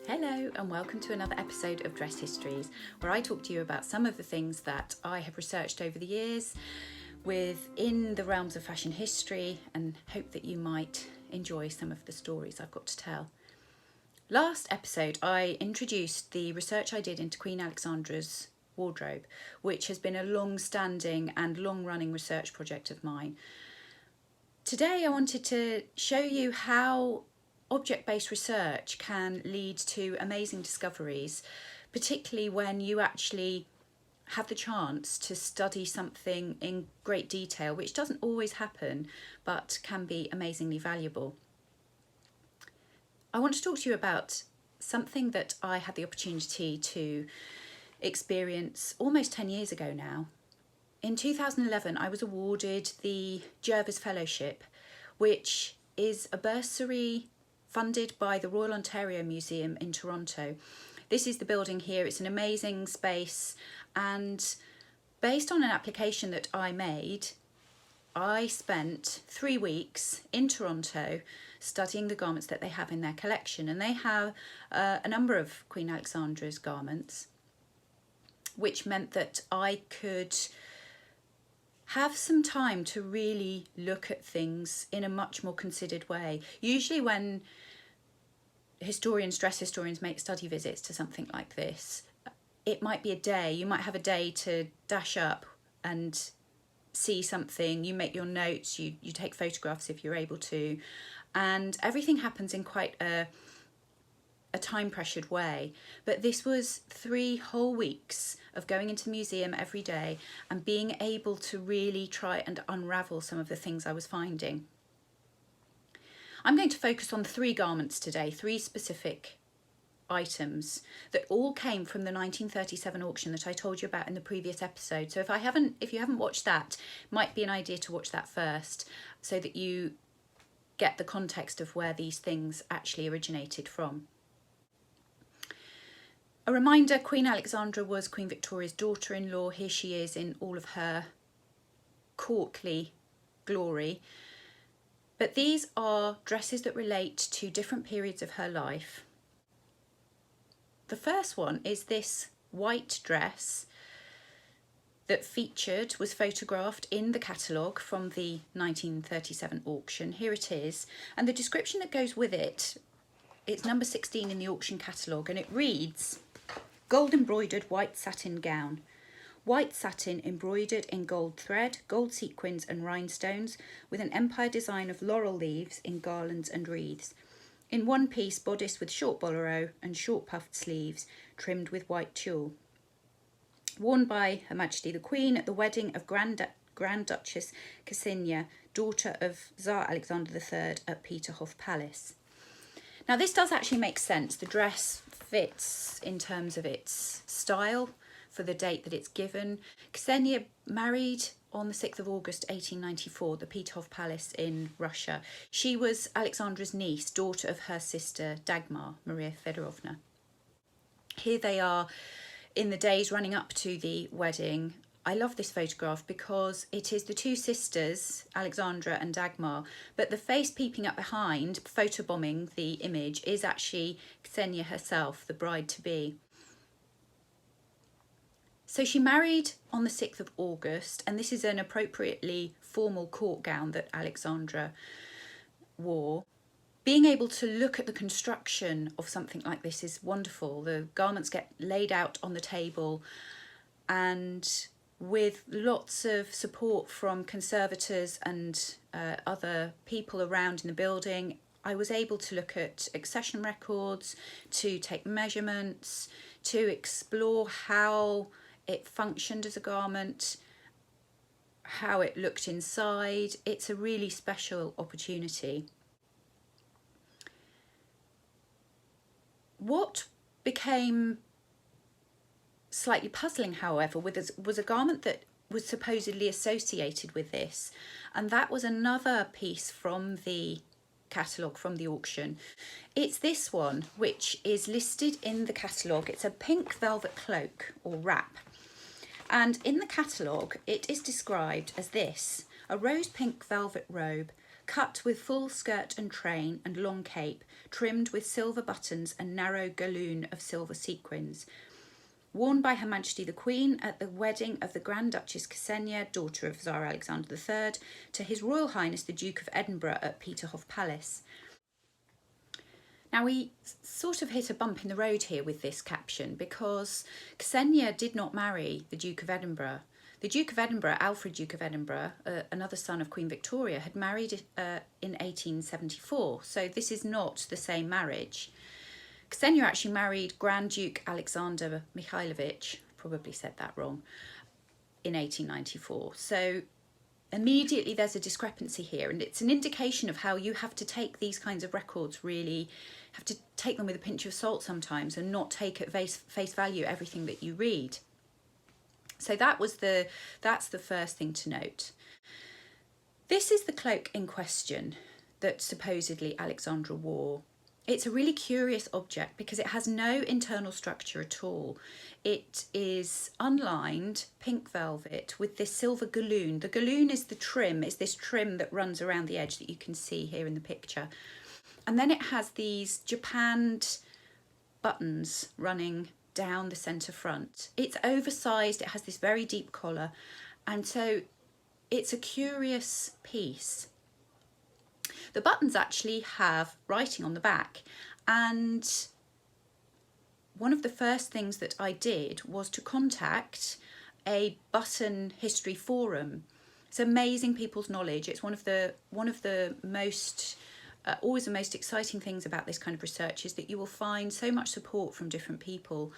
Hello and welcome to another episode of Dress Histories, where I talk to you about some of the things that I have researched over the years within the realms of fashion history, and hope that you might enjoy some of the stories I've got to tell. Last episode I introduced the research I did into Queen Alexandra's wardrobe, which has been a long-standing and long-running research project of mine. Today I wanted to show you how object-based research can lead to amazing discoveries, particularly when you actually have the chance to study something in great detail, which doesn't always happen but can be amazingly valuable. I want to talk to you about something that I had the opportunity to experience almost 10 years ago now. In 2011 I was awarded the Jervis Fellowship, which is a bursary funded by the Royal Ontario Museum in Toronto. This is the building here. It's an amazing space, and based on an application that I made, I spent 3 weeks in Toronto studying the garments that they have in their collection, and they have a number of Queen Alexandra's garments, which meant that I could have some time to really look at things in a much more considered way. Usually when dress historians make study visits to something like this, it might be a day. You might have a day to dash up and see something, you make your notes, you take photographs if you're able to, and everything happens in quite a time pressured way. But this was 3 whole weeks of going into the museum every day and being able to really try and unravel some of the things I was finding. I'm going to focus on 3 garments today, 3 specific items that all came from the 1937 auction that I told you about in the previous episode. So if you haven't watched that, it might be an idea to watch that first so that you get the context of where these things actually originated from. A reminder, Queen Alexandra was Queen Victoria's daughter-in-law. Here she is in all of her courtly glory. But these are dresses that relate to different periods of her life. The first one is this white dress that was photographed in the catalogue from the 1937 auction. Here it is, and the description that goes with it, it's number 16 in the auction catalogue, and it reads: gold embroidered white satin gown. White satin embroidered in gold thread, gold sequins and rhinestones, with an empire design of laurel leaves in garlands and wreaths. In one piece bodice with short bolero and short puffed sleeves, trimmed with white tulle. Worn by Her Majesty the Queen at the wedding of Grand Duchess Ksenia, daughter of Tsar Alexander III, at Peterhof Palace. Now this does actually make sense. The dress fits in terms of its style for the date that it's given. Ksenia married on the 6th of August 1894, the Peterhof Palace in Russia. She was Alexandra's niece, daughter of her sister Dagmar, Maria Fedorovna. Here they are in the days running up to the wedding. I love this photograph because it is the 2 sisters, Alexandra and Dagmar, but the face peeping up behind, photobombing the image, is actually Ksenia herself, the bride-to-be. So she married on the 6th of August, and this is an appropriately formal court gown that Alexandra wore. Being able to look at the construction of something like this is wonderful. The garments get laid out on the table, and with lots of support from conservators and other people around in the building, I was able to look at accession records, to take measurements, to explore how it functioned as a garment, how it looked inside. It's a really special opportunity. What became slightly puzzling, however, was a garment that was supposedly associated with this, and that was another piece from the catalogue, from the auction. It's this one, which is listed in the catalogue. It's a pink velvet cloak or wrap, and in the catalogue it is described as this: a rose pink velvet robe cut with full skirt and train and long cape, trimmed with silver buttons and narrow galloon of silver sequins, worn by Her Majesty the Queen at the wedding of the Grand Duchess Ksenia, daughter of Tsar Alexander III, to His Royal Highness the Duke of Edinburgh at Peterhof Palace. Now, we sort of hit a bump in the road here with this caption, because Ksenia did not marry the Duke of Edinburgh. The Duke of Edinburgh, Alfred Duke of Edinburgh, another son of Queen Victoria, had married in 1874, so this is not the same marriage. Ksenia actually married Grand Duke Alexander Mikhailovich, probably said that wrong, in 1894. So immediately there's a discrepancy here, and it's an indication of how you have to take these kinds of records, really have to take them with a pinch of salt sometimes and not take at face value everything that you read. So that's the first thing to note. This is the cloak in question that supposedly Alexandra wore. It's a really curious object because it has no internal structure at all. It is unlined pink velvet with this silver galloon. The galloon is the trim, is this trim that runs around the edge that you can see here in the picture. And then it has these japanned buttons running down the centre front. It's oversized, it has this very deep collar, and so it's a curious piece. The buttons actually have writing on the back, and one of the first things that I did was to contact a button history forum. It's amazing people's knowledge. It's one of the most always the most exciting things about this kind of research is that you will find so much support from different people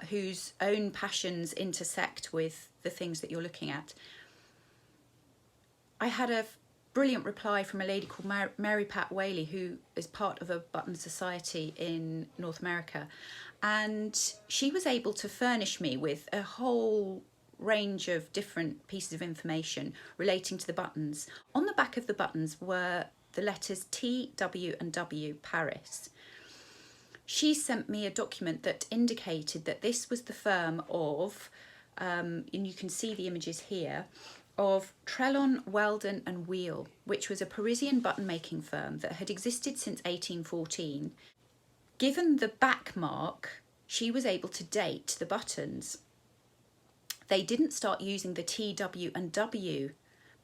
whose own passions intersect with the things that you're looking at. I had a brilliant reply from a lady called Mary Pat Whaley, who is part of a button society in North America, and she was able to furnish me with a whole range of different pieces of information relating to the buttons. On the back of the buttons were the letters T, W and W, Paris. She sent me a document that indicated that this was the firm of, and you can see the images here, of Trelon, Weldon and Wheel, which was a Parisian button making firm that had existed since 1814. Given the back mark, she was able to date the buttons. They didn't start using the T, W and W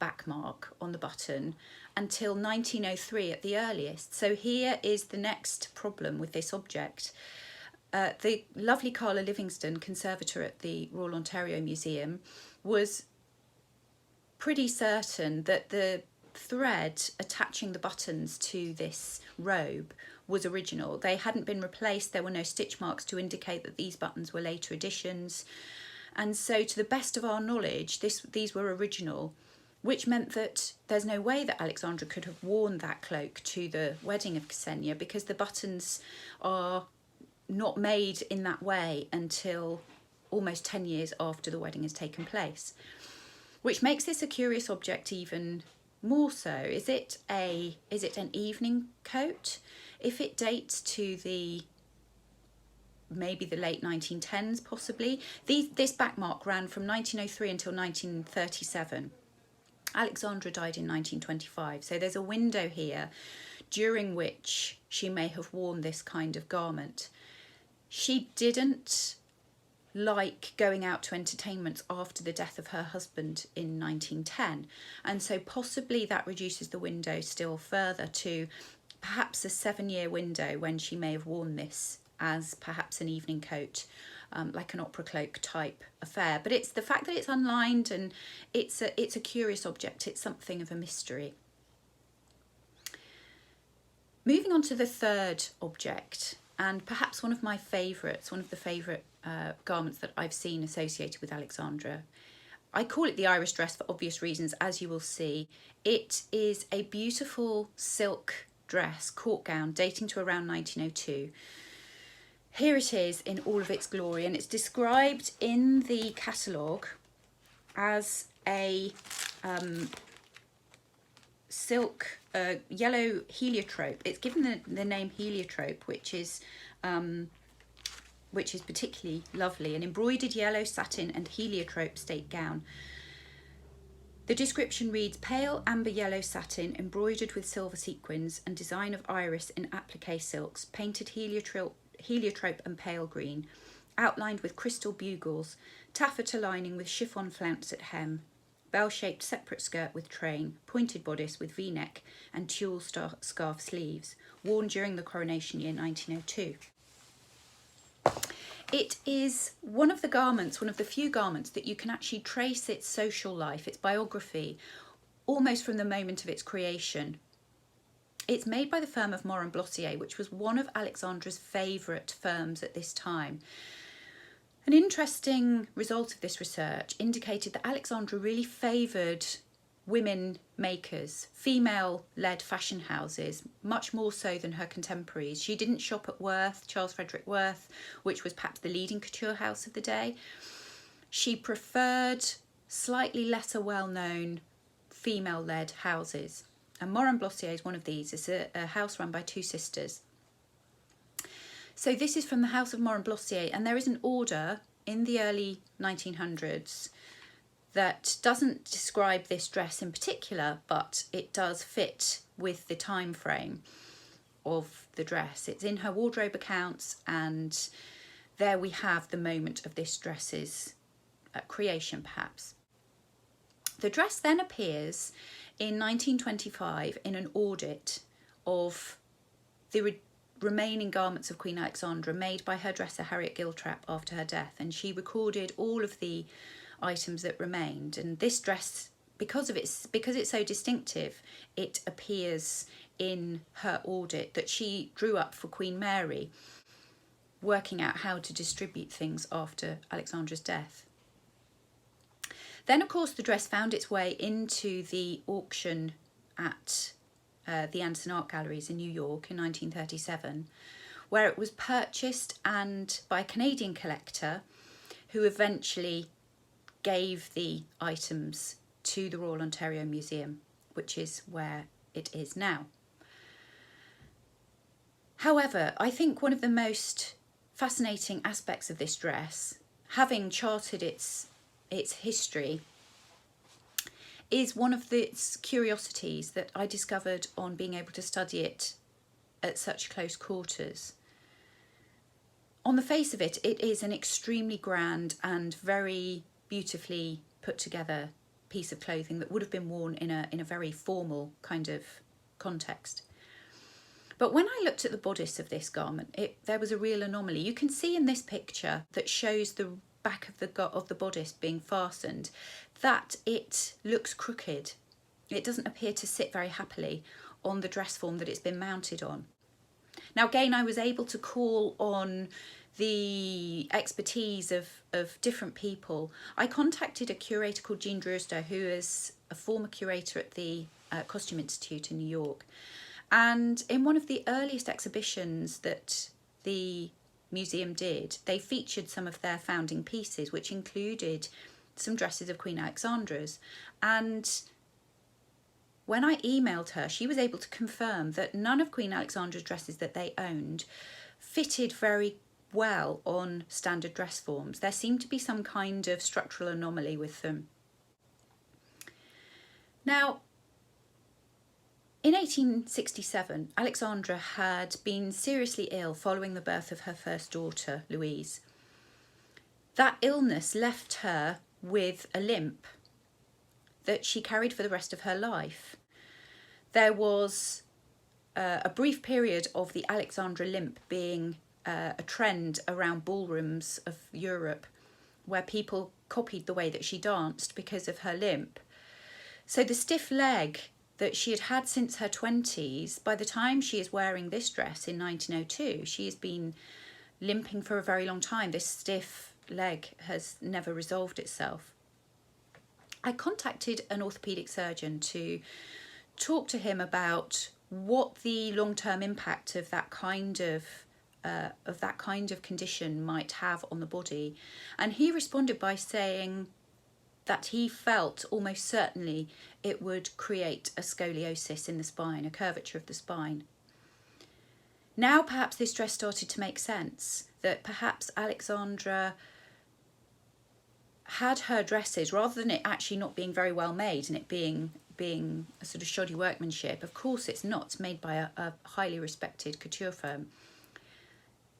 back mark on the button until 1903 at the earliest. So here is the next problem with this object. The lovely Carla Livingston, conservator at the Royal Ontario Museum, was pretty certain that the thread attaching the buttons to this robe was original. They hadn't been replaced. There were no stitch marks to indicate that these buttons were later additions. And so to the best of our knowledge, these were original, which meant that there's no way that Alexandra could have worn that cloak to the wedding of Ksenia, because the buttons are not made in that way until almost 10 years after the wedding has taken place, which makes this a curious object even more so. Is it an evening coat? If it dates to maybe the late 1910s, possibly. This back mark ran from 1903 until 1937. Alexandra died in 1925, so there's a window here during which she may have worn this kind of garment. She didn't like going out to entertainments after the death of her husband in 1910, and so possibly that reduces the window still further to perhaps a 7-year window when she may have worn this as perhaps an evening coat, like an opera cloak type affair. But it's the fact that it's unlined and it's a curious object. It's something of a mystery. Moving on to the third object, and perhaps one of my favourites, one of the favourite garments that I've seen associated with Alexandra. I call it the Irish dress for obvious reasons, as you will see. It is a beautiful silk dress, court gown, dating to around 1902. Here it is in all of its glory, and it's described in the catalogue as a silk yellow heliotrope. It's given the name heliotrope, which is particularly lovely, an embroidered yellow satin and heliotrope state gown. The description reads, pale amber yellow satin embroidered with silver sequins and design of iris in applique silks, painted heliotrope and pale green, outlined with crystal bugles, taffeta lining with chiffon flounce at hem, bell-shaped separate skirt with train, pointed bodice with v-neck and tulle scarf sleeves, worn during the coronation year 1902. It is one of the few garments that you can actually trace its social life, its biography, almost from the moment of its creation. It's made by the firm of Morin Blossier, which was one of Alexandra's favourite firms at this time. An interesting result of this research indicated that Alexandra really favoured women makers, female-led fashion houses, much more so than her contemporaries. She didn't shop at Worth, Charles Frederick Worth, which was perhaps the leading couture house of the day. She preferred slightly lesser well-known female-led houses. And Morin Blossier is one of these. It's a house run by two sisters. So this is from the house of Morin Blossier, and there is an order in the early 1900s that doesn't describe this dress in particular, but it does fit with the time frame of the dress. It's in her wardrobe accounts, and there we have the moment of this dress's creation, perhaps. The dress then appears in 1925 in an audit of the remaining garments of Queen Alexandra made by her dresser Harriet Giltrap after her death, and she recorded all of the items that remained. And this dress, because it's so distinctive, it appears in her audit that she drew up for Queen Mary, working out how to distribute things after Alexandra's death. Then, of course, the dress found its way into the auction at the Anderson Art Galleries in New York in 1937, where it was purchased and by a Canadian collector who eventually gave the items to the Royal Ontario Museum, which is where it is now. However, I think one of the most fascinating aspects of this dress, having charted its history, is one of its curiosities that I discovered on being able to study it at such close quarters. On the face of it, it is an extremely grand and very beautifully put together piece of clothing that would have been worn in a very formal kind of context. But when I looked at the bodice of this garment, there was a real anomaly. You can see in this picture that shows the back of the bodice being fastened that it looks crooked. It doesn't appear to sit very happily on the dress form that it's been mounted on. Now again, I was able to call on the expertise of different people. I contacted a curator called Jean Drewster, who is a former curator at the Costume Institute in New York. And in one of the earliest exhibitions that the museum did, they featured some of their founding pieces, which included some dresses of Queen Alexandra's. And when I emailed her, she was able to confirm that none of Queen Alexandra's dresses that they owned fitted very well on standard dress forms. There seemed to be some kind of structural anomaly with them. Now, in 1867, Alexandra had been seriously ill following the birth of her first daughter, Louise. That illness left her with a limp that she carried for the rest of her life. There was a brief period of the Alexandra limp being a trend around ballrooms of Europe, where people copied the way that she danced because of her limp. So the stiff leg that she had had since her 20s, by the time she is wearing this dress in 1902, she has been limping for a very long time. This stiff leg has never resolved itself. I contacted an orthopaedic surgeon to talk to him about what the long-term impact of that kind of condition might have on the body, and he responded by saying that he felt almost certainly it would create a scoliosis in the spine, a curvature of the spine. Now perhaps this dress started to make sense, that perhaps Alexandra had her dresses, rather than it actually not being very well made and it being a sort of shoddy workmanship, of course it's not, it's made by a highly respected couture firm.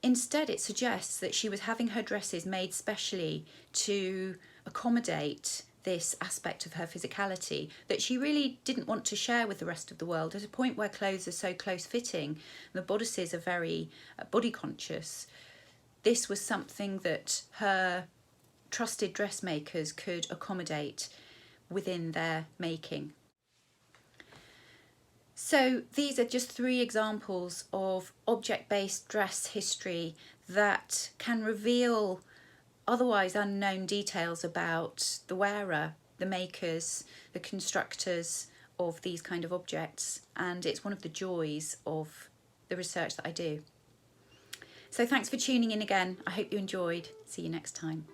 Instead, it suggests that she was having her dresses made specially to accommodate this aspect of her physicality that she really didn't want to share with the rest of the world, at a point where clothes are so close-fitting, the bodices are very body conscious. This was something that her trusted dressmakers could accommodate within their making. So these are just 3 examples of object-based dress history that can reveal otherwise unknown details about the wearer, the makers, the constructors of these kind of objects, and it's one of the joys of the research that I do. So thanks for tuning in again. I hope you enjoyed. See you next time.